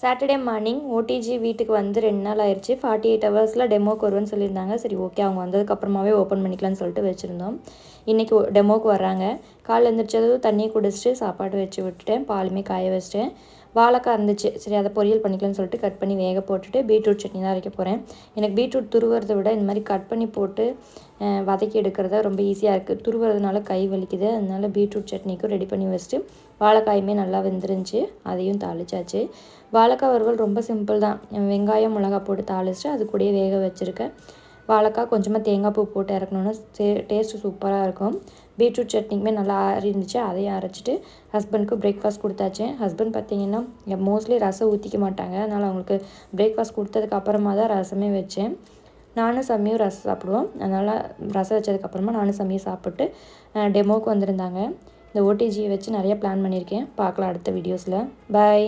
Saturday morning OTG வீட்டுக்கு வந்து 2 நாள் ஆயிடுச்சு. 48 ஹவர்ஸில் டெமோக்கு வருவேன்னு சொல்லியிருந்தாங்க. சரி ஓகே, அவங்க வந்ததுக்கப்புறமாவே ஓப்பன் பண்ணிக்கலாம்னு சொல்லிட்டு வச்சுருந்தோம். இன்றைக்கி டெமோக்கு வர்றாங்க. காலைல எழுந்திரிச்சதும் தண்ணி குடிச்சிட்டு சாப்பாடு வச்சு விட்டுட்டேன். பாலுமே காய வச்சிட்டேன். வாழைக்காய் இருந்துச்சு, சரி அதை பொரியல் பண்ணிக்கலாம்னு சொல்லிட்டு கட் பண்ணி வேக போட்டுட்டு பீட்ரூட் சட்னி தான் அரைக்க போகிறேன். எனக்கு பீட்ரூட் துருவுறதை விட இந்த மாதிரி கட் பண்ணி போட்டு வதக்கி எடுக்கிறதா ரொம்ப ஈஸியாக இருக்குது. துருவுறதுனால கை வலிக்குது. அதனால பீட்ரூட் சட்னிக்கும் ரெடி பண்ணி வச்சுட்டு வாழைக்காயுமே நல்லா வெந்துருந்துச்சு, அதையும் தாளிச்சாச்சு. வாழைக்காய் வறுவல் ரொம்ப சிம்பிள் தான். வெங்காயம் மிளகாய் போட்டு தாளிச்சிட்டு அது கூடயே வேக வச்சுருக்கேன். வாழைக்காய் கொஞ்சமாக தேங்காய் பூ போட்டு இறக்கணுன்னா டேஸ்ட்டு சூப்பராக இருக்கும். பீட்ரூட் சட்னிக்குமே நல்லா இருந்துச்சு, அதையும் அரைச்சிட்டு ஹஸ்பண்டுக்கு பிரேக்ஃபாஸ்ட் கொடுத்தாச்சு. ஹஸ்பண்ட் பார்த்திங்கன்னா மோஸ்ட்லி ரசம் ஊற்றிக்க மாட்டாங்க. அதனால் அவங்களுக்கு பிரேக்ஃபாஸ்ட் கொடுத்ததுக்கு அப்புறமா தான் ரசமே வச்சேன். நானும் சம்மியும் ரசம் சாப்பிடுவோம். அதனால் ரசம் வச்சதுக்கப்புறமா நானும் சம்மியும் சாப்பிட்டு டெமோவுக்கு வந்திருந்தாங்க. இந்த ஓடிஜியை வச்சு நிறைய பிளான் பண்ணியிருக்கேன். பார்க்கலாம் அடுத்த வீடியோஸில். பாய்.